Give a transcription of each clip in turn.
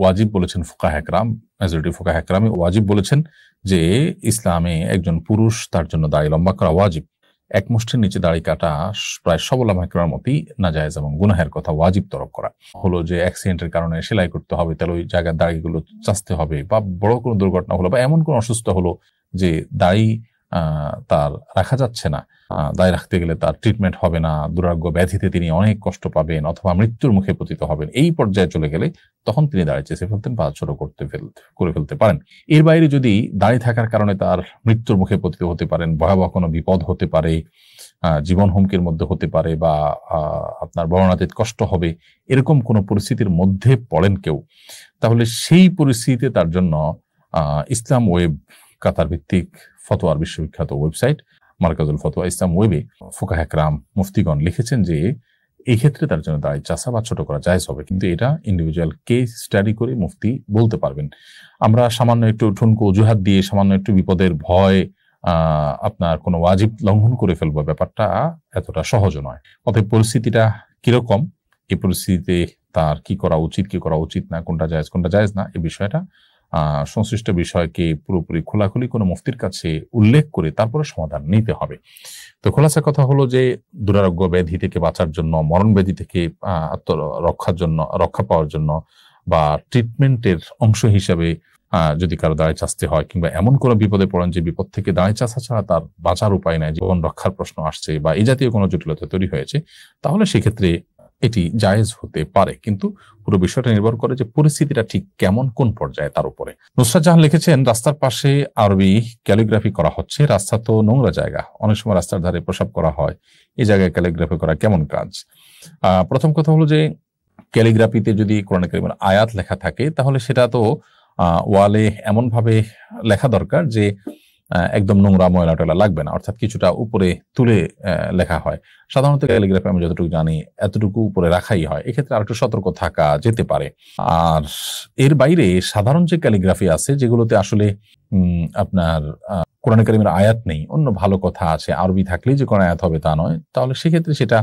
ওয়াজিব বলেছেন ফুকাহা একরাম, মেজরিটি ফুকাহা একরাম ওয়াজিব বলেছেন যে ইসলামে একজন পুরুষ তার জন্য দাড়ি লম্বা করা ওয়াজিব। এক মুষ্টির নিচে দাড়ি কাটা প্রায় সব উলামা একরামের মতই নাজায়েজ এবং গুনাহের কথা ওয়াজিব তরক করা হলো যে অ্যাক্সিডেন্টের কারণে সেলাই করতে হবে, তাহলে ওই জায়গার দাড়িগুলো চাচতে হবে, বা বড় কোনো দুর্ঘটনা হলো বা এমন কোনো অসুস্থ হলো যে দাড়ি তার রাখা যাচ্ছে না, দায় রাখতে গেলে তার ট্রিটমেন্ট হবে না, দুরারোগ্য ব্যাধিতে তিনি অনেক কষ্ট পাবেন অথবা মৃত্যুর মুখে পতিত হবেন, এই পর্যায়ে চলে গেলে তখন তিনি দাড়ি চেঁচে ফেলতেন বা ছোট করে ফেলতে পারেন। এর বাইরে যদি দাড়ি থাকার কারণে তার মৃত্যুর মুখে পতিত হতে পারেন, ভয়াবহ কোনো বিপদ হতে পারে, জীবন হুমকির মধ্যে হতে পারে, বা আপনার বর্ণাতীত কষ্ট হবে, এরকম কোনো পরিস্থিতির মধ্যে পড়েন কেউ, তাহলে সেই পরিস্থিতিতে তার জন্য ইসলাম ওয়েব, কাতার ভিত্তিক ফতোয়ার বিশ্ববিখ্যাত ওয়েবসাইট মারকাজুল ফতোয়া ইসলাম ওয়েবে ফুকাহা একরাম মুফতিগণ লিখেছেন যে এই ক্ষেত্রে তার জন্য দাড়ি চাচা বা ছোট করা জায়েজ হবে, কিন্তু এটা ইন্ডিভিজুয়াল কেস স্টাডি করে মুফতি বলতে পারবেন। আমরা সামান্য একটু ঠুনকো অজুহাত দিয়ে, সামান্য একটু বিপদের ভয় আপনার কোনো ওয়াজিব লঙ্ঘন করে ফেলবো, ব্যাপারটা এতটা সহজ নয়। অতএব পরিস্থিতিটা কিরকম, এই পরিস্থিতিতে তার কি করা উচিত, কি করা উচিত না, কোনটা জায়েজ না, এই বিষয়টা সংশ্লিষ্ট বিষয়কে পুরোপুরি খোলাখুলি কোনো মুফতির কাছে উল্লেখ করে তারপরে সমাধান নিতে হবে। তো খোলাসা কথা হলো যে দুরারোগ্য ব্যাধি থেকে বাঁচার জন্য, মরণ ব্যাধি থেকে রক্ষা পাওয়ার জন্য বা ট্রিটমেন্টের অংশ হিসাবে যদি কারো দাড়ি চাচতে হয়, কিংবা এমন কোনো বিপদে পড়েন যে বিপদ থেকে দাড়ি চাচা ছাড়া তার বাঁচার উপায় নাই, জীবন রক্ষার প্রশ্ন আসছে বা এই জাতীয় কোনো জটিলতা তৈরি হয়েছে, তাহলে সেক্ষেত্রে এটি জায়েজ হতে পারে। কিন্তু পুরো বিষয়টা নির্ভর করে যে পরিস্থিতিটা ঠিক কেমন, কোন পর্যায়ে, তার উপরে। নুসরাত জাহান লিখেছেন, রাস্তার পাশে আরবি ক্যালিগ্রাফি করা হচ্ছে, রাস্তা তো নোংরা জায়গা, অনেক সময় রাস্তার ধারে প্রসাব করা হয়, এই জায়গায় ক্যালিগ্রাফি করা কেমন কাজ? প্রথম কথা হলো যে ক্যালিগ্রাফিতে যদি কোরআন কারীমের আয়াত লেখা থাকে তাহলে সেটা তো ওয়ালে এমন ভাবে লেখা দরকার যে একদম নোংরা ময়লা টয়লা লাগবে না, অর্থাৎ কিছুটা উপরে তুলে লেখা হয়। সাধারণত ক্যালিগ্রাফি আমি যতটুকু জানি এতটুকু উপরে রাখাই হয়, এক্ষেত্রে আরেকটু সতর্ক থাকা যেতে পারে। আর এর বাইরে সাধারণ যে ক্যালিগ্রাফি আছে যেগুলোতে আসলে আপনার কোরআন কারীমের আয়াত নেই, অন্য ভালো কথা আছে, আরবি থাকলেই যে কোন আয়াত হবে তা নয়, তাহলে সেক্ষেত্রে সেটা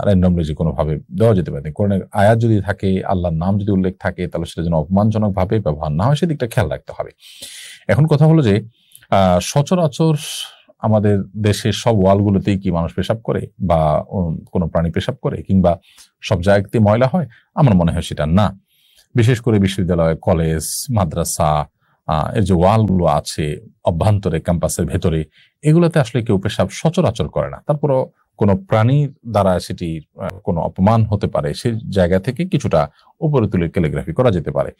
র্যান্ডমলি যে কোনো ভাবে দেওয়া যেতে পারে। কোরআনের আয়াত যদি থাকে, আল্লাহর নাম যদি উল্লেখ থাকে, তাহলে সেটা যেন অপমানজনক ভাবে ব্যবহার না হয়, সেদিকটা খেয়াল রাখতে হবে। এখন কথা হলো যে সচরাচর আমাদের দেশের সব ওয়ালগুলোতেই কি মানুষ পেশাব করে বা কোনো প্রাণী পেশাব করে, কিংবা সব জায়গাতে ময়লা হয়? আমার মনে হয় সেটা না। বিশেষ করে বিশ্ববিদ্যালয়, কলেজ, মাদ্রাসা এর যে ওয়ালগুলো আছে অভ্যন্তরে, ক্যাম্পাসের ভেতরে, এগুলোতে আসলে কেউ পেশাব সচরাচর করে না। তারপরও কোনো প্রাণীর দ্বারা সেটি কোনো অপমান হতে পারে, সেই জায়গা থেকে কিছুটা উপরে তুলে ক্যালিগ্রাফি করা যেতে পারে।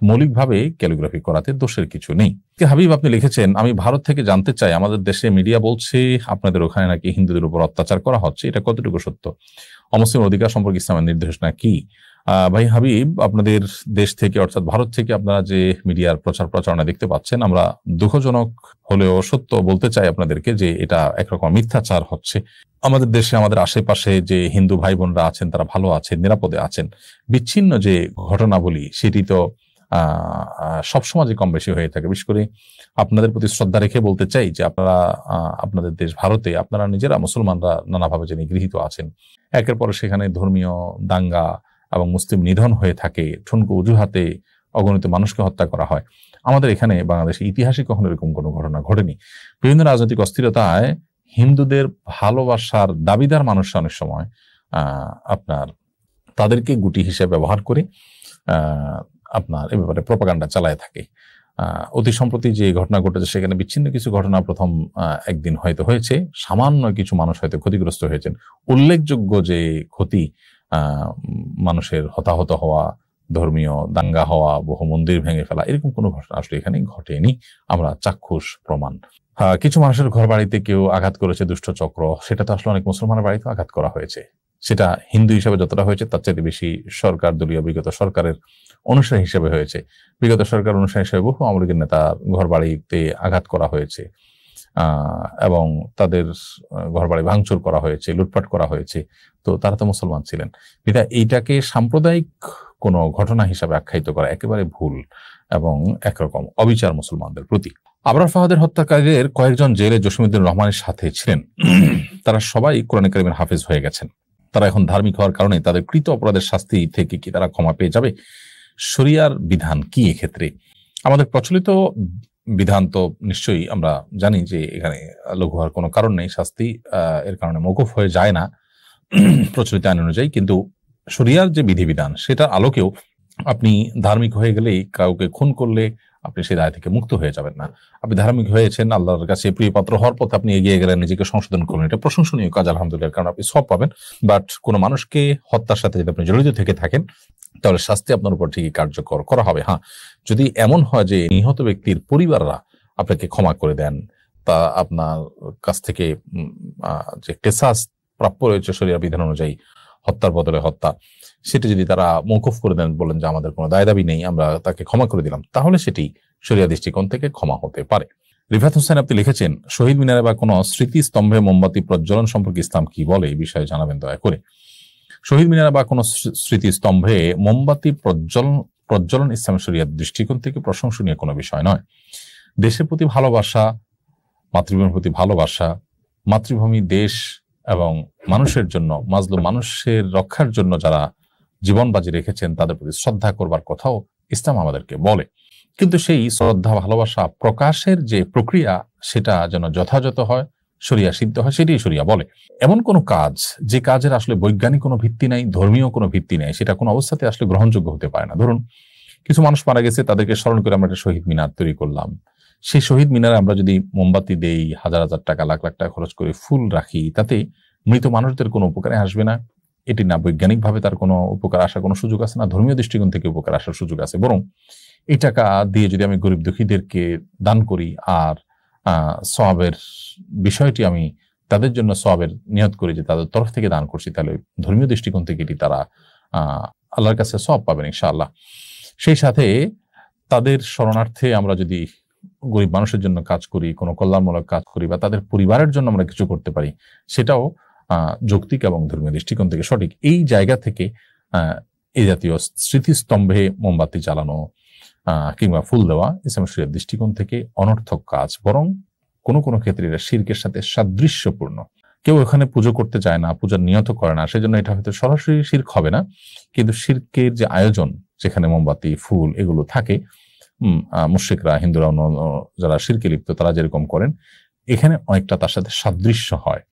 মৌলিকভাবে ক্যালিগ্রাফি করাতে দোষের কিছু নেই। হাবিব আপনি লিখেছেন, আমি ভারত থেকে জানতে চাই, আমাদের দেশে মিডিয়া বলছে আপনাদের ওখানে নাকি হিন্দুদের উপর অত্যাচার করা হচ্ছে, এটা কতটুকু সত্য? অমুসলিম অধিকার সম্পর্কে ইসলামের নির্দেশনা কি? ভাই হাবিব, আপনাদের দেশ থেকে অর্থাৎ ভারত থেকে আপনারা যে মিডিয়ার প্রচারণা দেখতে পাচ্ছেন, আমরা দুঃখজনক হলেও সত্য বলতে চাই আপনাদেরকে যে এটা একরকম মিথ্যাচার হচ্ছে। আমাদের দেশে, আমাদের আশেপাশে যে হিন্দু ভাই বোনরা আছেন তারা ভালো আছেন, নিরাপদে আছেন। বিচ্ছিন্ন যে ঘটনাবলী সেটি তো সব সমাজে কম বেশি হয়ে থাকে। বিশেষ করে আপনাদের প্রতি শ্রদ্ধা রেখে বলতে চাই যে আপনারা আপনাদের দেশ ভারতে আপনারা নিজেরা মুসলমানরা নানাভাবে যে নিগৃহীত আছেন, একের পর সেখানে ধর্মীয় দাঙ্গা এবং মুসলিম নিধন হয়ে থাকে, ঠুনকো অজুহাতে অগণিত মানুষকে হত্যা করা হয়। আমাদের এখানে বাংলাদেশে ইতিহাসে কখনো এরকম কোনো ঘটনা ঘটেনি। বিভিন্ন রাজনৈতিক অস্থিরতায় হিন্দুদের ভালোবাসার দাবিদার মানুষরা অনেক সময় আপনার তাদেরকে গুটি হিসেবে ব্যবহার করে আপনার এ ব্যাপারে প্রপাগান্ডা চালায় থাকে। অতি সম্প্রতি যে ঘটনা ঘটেছে সেখানে বিচ্ছিন্ন কিছু ঘটনা প্রথম একদিন হয়তো হয়েছে, সামান্য কিছু মানুষ হয়তো ক্ষতিগ্রস্ত হয়েছেন। উল্লেখযোগ্য যে ক্ষতি, মানুষের হতাহত হওয়া, ধর্মীয় দাঙ্গা হওয়া, বহু মন্দির ভেঙে ফেলা, এরকম কোনো ঘটনা আসলে এখানে ঘটেনি। আমরা চাক্ষুষ প্রমাণ। কিছু মানুষের ঘর বাড়িতে কেউ আঘাত করেছে দুষ্ট চক্র, সেটা তো আসলে অনেক মুসলমানের বাড়িতে আঘাত করা হয়েছে। সেটা হিন্দু হিসাবে যতটা হয়েছে তার চাইতে বেশি সরকার দলীয় বিগত সরকারের অনুসারী হিসেবে হয়েছে। বিগত সরকার অনুসারী হিসেবে বহু আওয়ামী লীগের নেতা ঘর বাড়িতে আঘাত করা হয়েছে এবং তাদের ঘর বাড়ি ভাঙচুর করা হয়েছে, লুটপাট করা হয়েছে। তো তারা তো মুসলমান ছিলেন। বিধায় এইটাকে সাম্প্রদায়িক কোনো ঘটনা হিসাবে আখ্যায়িত করা একেবারে ভুল এবং একরকম অবিচার মুসলমানদের প্রতি। আবরার ফাহাদের হত্যাকারীদের কয়েকজন জেলে জসিমউদ্দিন রহমানের সাথে ছিলেন। তারা সবাই কোরআন কারীমের হাফেজ হয়ে গেছেন। তারা এখন ধার্মিক হওয়ার কারণে তাদের কৃত অপরাধের শাস্তি থেকে কি তারা ক্ষমা পেয়ে যাবে? শরিয়ার বিধান কি এক্ষেত্রে? আমাদের প্রচলিত বিধান তো নিশ্চয়ই আমরা জানি যে এখানে লঘু হওয়ার কোনো কারণ নেই, শাস্তি এর কারণে মওকুফ হয়ে যায় না প্রচলিত আইন অনুযায়ী। কিন্তু শরিয়ার যে বিধিবিধান সেটার আলোকেও আপনি ধার্মিক হয়ে গেলেই কাউকে খুন করলে আপনি সেই দায় থেকে মুক্ত হয়ে যাবেন না। আপনি ধার্মিক হয়েছেন, আল্লাহর কাছে প্রিয়পাত্র হওয়ার পথে আপনি এগিয়ে গেলেন, নিজেকে সংশোধন করলেন, এটা প্রশংসনীয় কাজ আলহামদুলিল্লাহ, কারণ আপনি সব পাবেন। বাট কোনো মানুষকে হত্যার সাথে যদি আপনি জড়িত থেকে থাকেন তাহলে শাস্তি আপনার উপর ঠিকই কার্যকর করা হবে। হ্যাঁ, যদি এমন হয় যে নিহত ব্যক্তির পরিবাররা আপনাকে ক্ষমা করে দেন, তা আপনার কাছ থেকে যে কেসাস প্রাপ্য রয়েছে শরিয়ার বিধান অনুযায়ী হত্যার বদলে হত্যা, সেটি যদি তারা মওকুফ করে দেন, বলেন যে আমাদের কোনো দায় দাবি নেই, আমরা তাকে ক্ষমা করে দিলাম, তাহলে সেটি শরিয়া দৃষ্টিকোণ থেকে ক্ষমা হতে পারে। রিফাত হোসেন আপনি লিখেছেন, শহীদ মিনারে বা কোনো স্মৃতিস্তম্ভে মোমবাতি প্রজ্বলন সম্পর্কে ইসলাম কি বলে, এই বিষয়ে জানাবেন দয়া করে। শহীদ মিনারে বা কোনো স্মৃতিস্তম্ভে মোমবাতি প্রজ্বলন ইসলাম শরিয়ার দৃষ্টিকোণ থেকে প্রশংসনীয় কোনো বিষয় নয়। দেশের প্রতি ভালোবাসা, মাতৃভূমির প্রতি ভালোবাসা, মাতৃভূমি, দেশ এবং মানুষের জন্য, মাজলুম মানুষের রক্ষার জন্য যারা জীবন বাজি রেখেছেন তাদের প্রতি শ্রদ্ধা করবার কথাও ইসলাম আমাদেরকে বলে। কিন্তু সেই শ্রদ্ধা ভালোবাসা প্রকাশের যে প্রক্রিয়া সেটা যেন যথাযথ হয়, শরিয়া সিদ্ধ হয়, সেটাই শরিয়া বলে। এমন কোনো কাজ যে কাজের আসলে বৈজ্ঞানিক কোনো ভিত্তি নাই, ধর্মীয় কোনো ভিত্তি নেই, সেটা কোনো অবস্থাতে আসলে গ্রহণযোগ্য হতে পারে না। ধরুন কিছু মানুষ মারা গেছে, তাদেরকে স্মরণ করে আমরা একটা শহীদ মিনার তৈরি করলাম। সেই শহীদ মিনারে আমরা যদি মোমবাতি দেই, হাজার হাজার টাকা, লাখ লাখ টাকা খরচ করে ফুল রাখি, তাতে মৃত মানুষদের কোনো উপকারে আসবে না। এটি না বৈজ্ঞানিকভাবে তার কোনো উপকার আসার কোনো সুযোগ আছে, না ধর্মীয় দৃষ্টিকোণ থেকে উপকার আসার সুযোগ আছে। বরং এই টাকা দিয়ে যদি আমি গরিব দুঃখীদেরকে দান করি আর সওয়াবের বিষয়টি আমি তাদের জন্য সওয়াবের নিয়ত করি যে তাদের তরফ থেকে দান করছি, তাহলে ধর্মীয় দৃষ্টিকোণ থেকে এটি তারা আল্লাহর কাছে সওয়াব পাবেন ইনশাআল্লাহ। সেই সাথে তাদের শরণার্থে আমরা যদি গরিব মানুষের জন্য কাজ করি, কোনো কল্যাণমূলক কাজ করি, বা তাদের পরিবারের জন্য আমরা কিছু করতে পারি, সেটাও যৌক্তিক এবং ধর্মীয় দৃষ্টিকোণ থেকে সঠিক। এই জায়গা থেকে এই জাতীয় স্মৃতিস্তম্ভে মোমবাতি জ্বালানো কিংবা ফুল দেওয়া ইসলাম শরিয়ার দৃষ্টিকোণ থেকে অনর্থক কাজ, বরং কোনো কোনো ক্ষেত্রে এটা শিরকের সাথে সাদৃশ্যপূর্ণ। কেউ এখানে পুজো করতে চায় না, পূজার নিয়ত করে না, সেজন্য এটা হয়তো সরাসরি শিরক হবে না, কিন্তু শিরকের যে আয়োজন, যেখানে মোমবাতি, ফুল এগুলো থাকে, মুশরিকরা, হিন্দুরা, যারা শিরকে লিপ্ত তারা যেরকম করেন, এখানে অনেকটা তার সাথে সাদৃশ্য হয়।